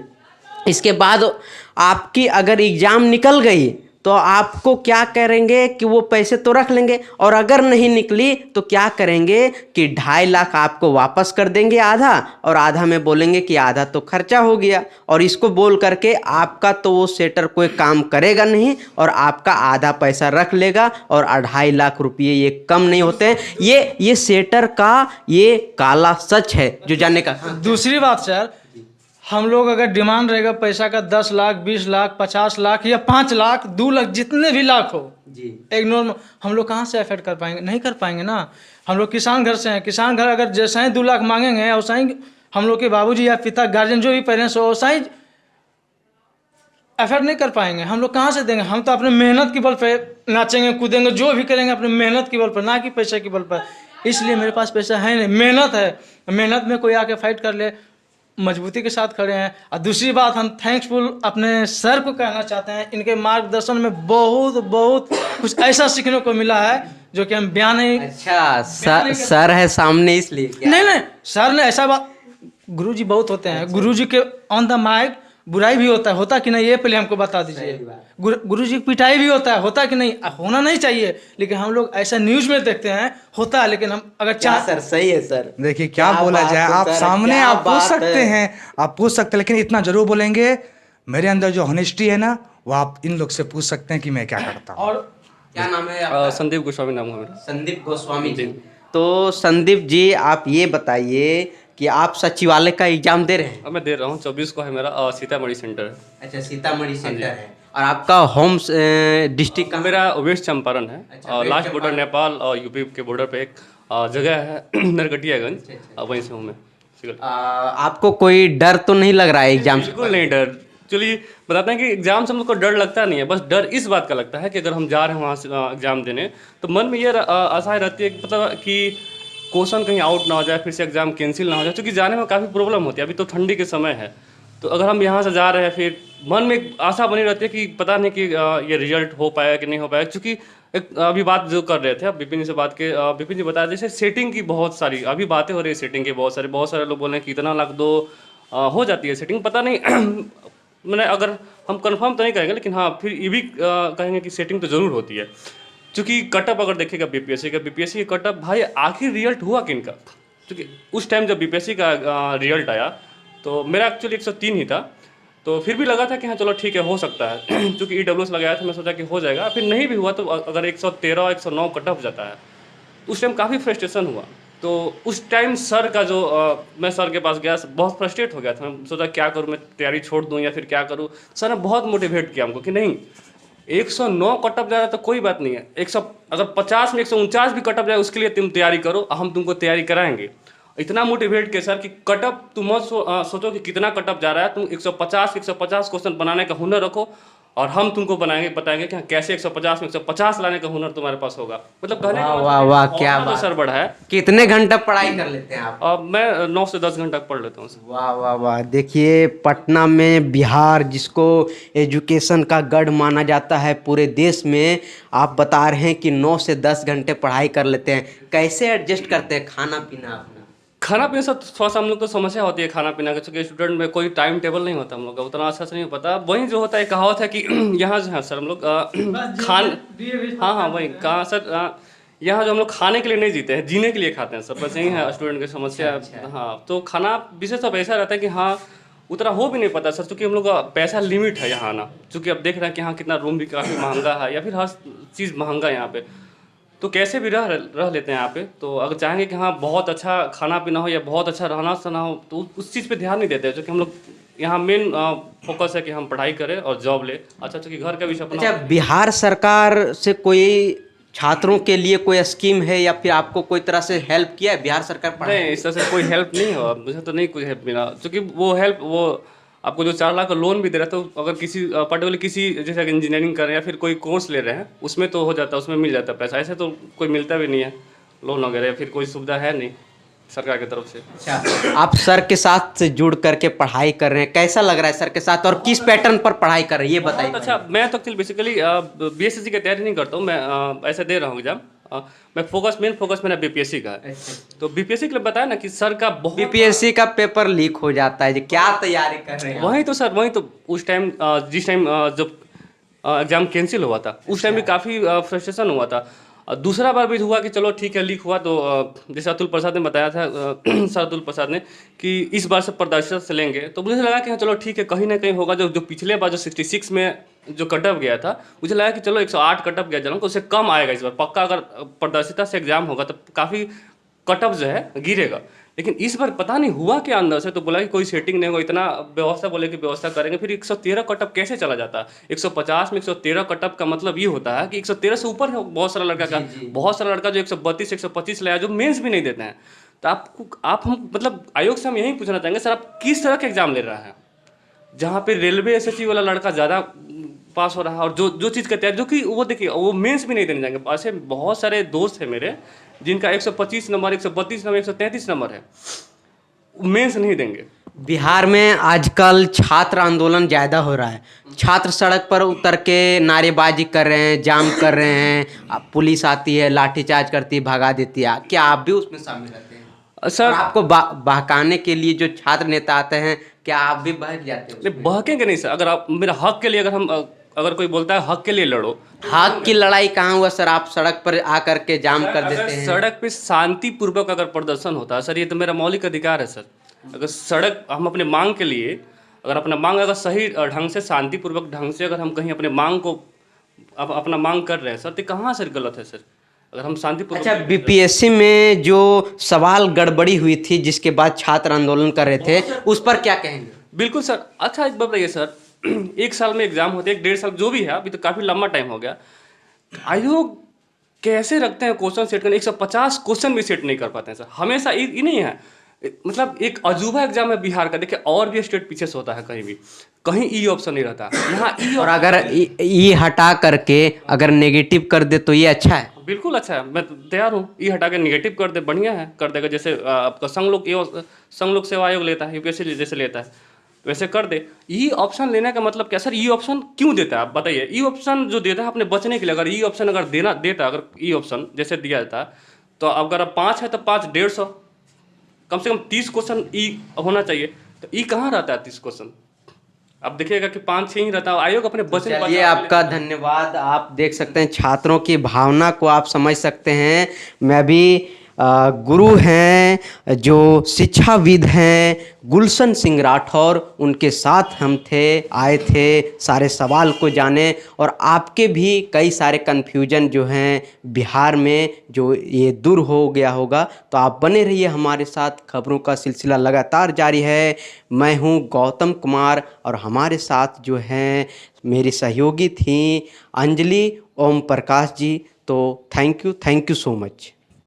इसके बाद आपकी अगर एग्ज़ाम निकल गई तो आपको क्या करेंगे कि वो पैसे तो रख लेंगे, और अगर नहीं निकली तो क्या करेंगे कि 2.5 लाख आपको वापस कर देंगे आधा, और आधा में बोलेंगे कि आधा तो खर्चा हो गया, और इसको बोल करके आपका तो वो सेटर कोई काम करेगा नहीं और आपका आधा पैसा रख लेगा, और 2.5 लाख रुपये ये कम नहीं होते हैं। ये सेटर का ये काला सच है जो जानने का। दूसरी बात सर, हम लोग अगर डिमांड रहेगा पैसा का 10 लाख, 20 लाख, 50 लाख या 5 लाख, 2 लाख, जितने भी लाख हो जी, एक नॉर्मल, हम लोग कहाँ से एफर्ट कर पाएंगे? नहीं कर पाएंगे ना। हम लोग किसान घर से हैं, किसान घर अगर जैसा ही 2 लाख मांगेंगे वैसा ही हम लोग के बाबूजी या पिता गार्जियन जो भी पेरेंट्स हो वैसा ही एफर्ट नहीं कर पाएंगे। हम लोग कहाँ से देंगे? हम तो अपने मेहनत के बल पे नाचेंगे कूदेंगे, जो भी करेंगे अपने मेहनत के बल पर, ना कि पैसे के बल पर। इसलिए मेरे पास पैसा है नहीं, मेहनत है। मेहनत में कोई आके फाइट कर ले, मजबूती के साथ खड़े हैं। और दूसरी बात, हम थैंक्सफुल अपने सर को कहना चाहते हैं। इनके मार्गदर्शन में बहुत बहुत कुछ ऐसा सीखने को मिला है जो कि हम बयान नहीं। अच्छा, सर है सामने इसलिए क्या? नहीं, सर ने ऐसा बात, गुरुजी बहुत होते हैं। गुरुजी के ऑन द माइक बुराई भी होता कि नहीं, ये पहले हमको बता दीजिए। गुरुजी की पिटाई भी होता कि नहीं, होना नहीं चाहिए, लेकिन हम लोग ऐसा न्यूज में देखते हैं होता है। लेकिन हम अगर सर सही है सर, देखिए क्या बोला जाए, आप सामने आप पूछ सकते हैं, आप पूछ सकते हैं, लेकिन इतना जरूर बोलेंगे, मेरे अंदर जो ऑनेस्टी है ना, वो आप इन लोग से पूछ सकते हैं कि मैं क्या करता हूँ। और क्या नाम है आपका? संदीप गोस्वामी नाम है मेरा। संदीप गोस्वामी जी। तो संदीप जी, आप ये बताइए कि आप सचिवालय का एग्जाम दे रहे हैं? अब मैं दे रहा हूँ, 24 को है मेरा, सीतामढ़ी सेंटर है। अच्छा, सीतामढ़ी सेंटर है। और आपका होम डिस्ट्रिक्ट का? मेरा वेस्ट चंपारण है। लास्ट बॉर्डर नेपाल और यूपी के बॉर्डर पे एक जगह है नरकटियागंज, वहीं से हूँ मैं। आपको कोई डर तो नहीं लग रहा है एग्जाम से? बिल्कुल नहीं डर। चलिए बताते हैं कि एग्जाम से हम लोग को डर लगता नहीं है, बस डर इस बात का लगता है कि अगर हम जा रहे हैं वहाँ से एग्जाम देने, तो मन में ये आशा रहती है कि मतलब कि क्वेश्चन कहीं आउट ना हो जाए, फिर से एग्जाम कैंसिल ना हो जाए, क्योंकि जाने में काफ़ी प्रॉब्लम होती है। अभी तो ठंडी के समय है, तो अगर हम यहाँ से जा रहे हैं, फिर मन में एक आशा बनी रहती है कि पता नहीं कि ये रिजल्ट हो पाएगा कि नहीं हो पाएगा। क्योंकि एक अभी बात जो कर रहे थे आप विपिन जी से बात के, विपिन जी बताया जैसे सेटिंग की बहुत सारी अभी बातें हो रही है, सेटिंग की बहुत सारे लोग बोल रहे हैं कि इतना लाख दो हो जाती है सेटिंग, पता नहीं मैंने अगर हम कंफर्म तो नहीं करेंगे, लेकिन हाँ फिर ये भी कहेंगे कि सेटिंग तो ज़रूर होती है। क्योंकि कटअप अगर देखेगा बीपीएससी का कटअप, भाई आखिर रिजल्ट हुआ किनका? क्योंकि उस टाइम जब बीपीएससी का रिजल्ट आया तो मेरा एक्चुअली 103 ही था, तो फिर भी लगा था कि हाँ चलो ठीक है हो सकता है क्योंकि ईडब्ल्यूएस लगाया था, मैं सोचा कि हो जाएगा। फिर नहीं भी हुआ, तो अगर 113 109 कटअप जाता है, उस टाइम काफ़ी फ्रस्ट्रेशन हुआ। तो उस टाइम सर का जो मैं सर के पास गया, बहुत फ्रस्ट्रेट हो गया था। मैं सोचा क्या करूँ, मैं तैयारी छोड़ दूँ या फिर क्या करूँ। सर ने बहुत मोटिवेट किया हमको कि नहीं, 109 कटअप जा रहा है तो कोई बात नहीं है, 100 अगर 50 में 149 भी कटअप जाए उसके लिए तुम तैयारी करो, हम तुमको तैयारी कराएंगे। इतना मोटिवेट किया सर कि कटअप तुम मत सोचो कि कितना कटअप जा रहा है, तुम 150 क्वेश्चन बनाने का हुनर रखो, और हम तुमको बताएंगे कि कैसे 150 में 150 लाने का हुनर तुम्हारे पास होगा। मतलब कहने का वाह वाह, क्या बात। सर बड़ा है। कितने घंटा पढ़ाई कर लेते हैं आप? मैं 9 से 10 घंटा पढ़ लेता हूँ सर। वाह वाह वाह, देखिए पटना में बिहार, जिसको एजुकेशन का गढ़ माना जाता है पूरे देश में, आप बता रहे हैं कि 9 से 10 घंटे पढ़ाई कर लेते हैं। कैसे एडजस्ट करते हैं खाना पीना अपना? खाना पीना सब थोड़ा सा हम लोग को समस्या होती है खाना पीना का, क्योंकि स्टूडेंट में कोई टाइम टेबल नहीं होता हम लोग का, उतना अच्छा से नहीं पता। वहीं जो होता है कहावत है कि यहाँ जो है सर हम लोग हाँ वही कहा सर, यहाँ जो हम लोग खाने के लिए नहीं जीते हैं, जीने के लिए खाते हैं सर, बस यही है स्टूडेंट की समस्या। हाँ, तो खाना विशेष सब ऐसा रहता है कि हाँ उतना हो भी नहीं पता सर, क्योंकि हम लोग का पैसा लिमिट है यहाँ आना, क्योंकि अब देख रहे हैं कि यहाँ कितना रूम भी काफ़ी महंगा है, या फिर हर चीज़ महंगा है यहाँ पे, तो कैसे भी रह लेते हैं यहाँ पे। तो अगर चाहेंगे कि हाँ बहुत अच्छा खाना पीना हो या बहुत अच्छा रहना सहना हो, तो उस चीज़ पे ध्यान नहीं देते हैं, क्योंकि हम लोग यहाँ मेन फोकस है कि हम पढ़ाई करें और जॉब ले। अच्छा, क्योंकि घर का भी सपना। अच्छा, बिहार सरकार से कोई छात्रों के लिए कोई स्कीम है या फिर आपको कोई तरह से हेल्प किया है बिहार सरकार? नहीं, इस तरह से कोई हेल्प नहीं हुआ मुझे, तो नहीं कोई हेल्प मिला, क्योंकि वो हेल्प वो आपको जो 4 लाख का लोन भी दे रहा है, तो अगर किसी पर्टिकुलर किसी जैसे इंजीनियरिंग कर रहे हैं या फिर कोई कोर्स ले रहे हैं, उसमें तो हो जाता है, उसमें मिल जाता है पैसा। ऐसे तो कोई मिलता भी नहीं है लोन वगैरह, या फिर कोई सुविधा है नहीं सरकार की तरफ से। अच्छा, आप सर के साथ से जुड़ करके पढ़ाई कर रहे हैं, कैसा लग रहा है सर के साथ, और किस पैटर्न पर पढ़ाई कर रहे हैं ये बताइए। बहुत अच्छा। मैं तो एक्चुअली बेसिकली बीएसएससी की तैयारी नहीं करता हूँ मैं, ऐसे दे रहा हूँ एग्जाम। मैं मेन फोकस मेरा बीपीएससी का है। तो बीपीएससी के लिए बताया ना कि सर का बहुत बीपीएससी का पेपर लीक हो जाता है जी, क्या तैयारी कर रहे हैं आप? वही तो उस टाइम जिस टाइम जब एग्जाम कैंसिल हुआ था, उस टाइम भी काफ़ी फ्रस्ट्रेशन हुआ था। दूसरा बार भी हुआ कि चलो ठीक है लीक हुआ, तो जैसे अतुल प्रसाद ने बताया था सर अतुल प्रसाद ने कि इस बार से प्रदर्शन से लेंगे, तो मुझे लगा कि हाँ चलो ठीक है, कहीं ना कहीं होगा। जो पिछले बार जो 66 में जो कटअप गया था, मुझे लगा कि चलो 108 कटअप गया जलन, तो उससे कम आएगा इस बार पक्का। अगर प्रदर्शिता से एग्जाम होगा तो काफ़ी कटअप जो है गिरेगा। लेकिन इस बार पता नहीं हुआ क्या अंदर से, तो बोला कि कोई सेटिंग नहीं होगा, इतना व्यवस्था बोले कि व्यवस्था करेंगे। फिर 113 कटअप कैसे चला जाता है? 150 में 113 कटअप का मतलब ये होता है कि 113 से ऊपर है बहुत सारा लड़का का। बहुत सारा लड़का जो 132 125 लाया, जो मेंस भी नहीं देते हैं। तो आप हम मतलब आयोग से हम यही पूछना चाहेंगे, सर आप किस तरह का एग्जाम ले रहा है जहाँ पे रेलवे एसएससी वाला लड़का ज़्यादा पास हो रहा है, और जो चीज़ का तैयारी, जो कि वो देखिए वो मेंस भी नहीं देने जाएंगे। ऐसे बहुत सारे दोस्त हैं मेरे जिनका 125 नंबर, 132 नंबर, 133 नंबर है, मेंस नहीं देंगे। बिहार में आजकल छात्र आंदोलन ज़्यादा हो रहा है, छात्र सड़क पर उतर के नारेबाजी कर रहे हैं, जाम कर रहे हैं, अब पुलिस आती है, लाठीचार्ज करती है, भगा देती है। क्या आप भी उसमें शामिल रहते हैं सर? और आपको बहकाने के लिए जो छात्र नेता आते हैं, क्या आप भी बहक जाते हैं? नहीं, बहकेंगे नहीं सर। अगर आप मेरा हक के लिए, अगर कोई बोलता है हक के लिए लड़ो, हक की लड़ाई कहाँ हुआ सर? आप सड़क पर आकर के जाम कर देते हैं। सड़क पे शांतिपूर्वक अगर प्रदर्शन होता है सर, ये तो मेरा मौलिक अधिकार है सर। अगर सड़क हम अपने मांग के लिए, अगर अपना मांग अगर सही ढंग से शांतिपूर्वक ढंग से अगर हम कहीं अपने मांग को अपना मांग कर रहे हैं सर, तो कहाँ सर गलत है सर? अगर हम शांतिपूर्वक। अच्छा, बीपीएससी में जो सवाल गड़बड़ी हुई थी जिसके बाद छात्र आंदोलन कर रहे थे, उस पर क्या कहेंगे? बिल्कुल सर। अच्छा एक बात बताइए सर, 1 साल में एग्जाम होते हैं, 1.5 साल जो भी है, अभी तो काफ़ी लंबा टाइम हो गया। आयोग कैसे रखते हैं क्वेश्चन सेट करने? 150 क्वेश्चन भी सेट नहीं कर पाते हैं सर। हमेशा ये नहीं है, मतलब एक अजूबा एग्जाम है बिहार का। देखिए और भी स्टेट पीछे से होता है, कहीं ई ऑप्शन नहीं रहता, यहाँ ई। और अगर ई हटा करके अगर नेगेटिव कर दे तो ये अच्छा है? बिल्कुल अच्छा है, मैं तैयार हूँ। ई हटा के नेगेटिव कर दे, बढ़िया है, कर देगा। जैसे आपका संघ लोक सेवा आयोग लेता है, यूपीएससी जैसे लेता है, वैसे कर दे। ई ऑप्शन लेने का मतलब क्या सर? ई ऑप्शन क्यों देता है आप बताइए? ई ऑप्शन जो देता है अपने बचने के लिए। अगर ई ऑप्शन अगर देता, अगर ई ऑप्शन जैसे दिया जाता, तो अगर 5 है तो 5 150, कम से कम 30 क्वेश्चन ई होना चाहिए। तो ई कहाँ रहता है 30 क्वेश्चन? आप देखिएगा कि 5-6 ही रहता है। आयोग अपने बचने। चलिए, आपका धन्यवाद। आप देख सकते हैं छात्रों की भावना को, आप समझ सकते हैं। मैं भी गुरु हैं जो शिक्षाविद हैं गुलशन सिंह राठौर, उनके साथ हम आए थे सारे सवाल को जाने, और आपके भी कई सारे कन्फ्यूजन जो हैं बिहार में जो ये दूर हो गया होगा। तो आप बने रहिए हमारे साथ, खबरों का सिलसिला लगातार जारी है। मैं हूं गौतम कुमार, और हमारे साथ जो हैं मेरी सहयोगी थी अंजलि ओम प्रकाश जी। तो थैंक यू सो मच।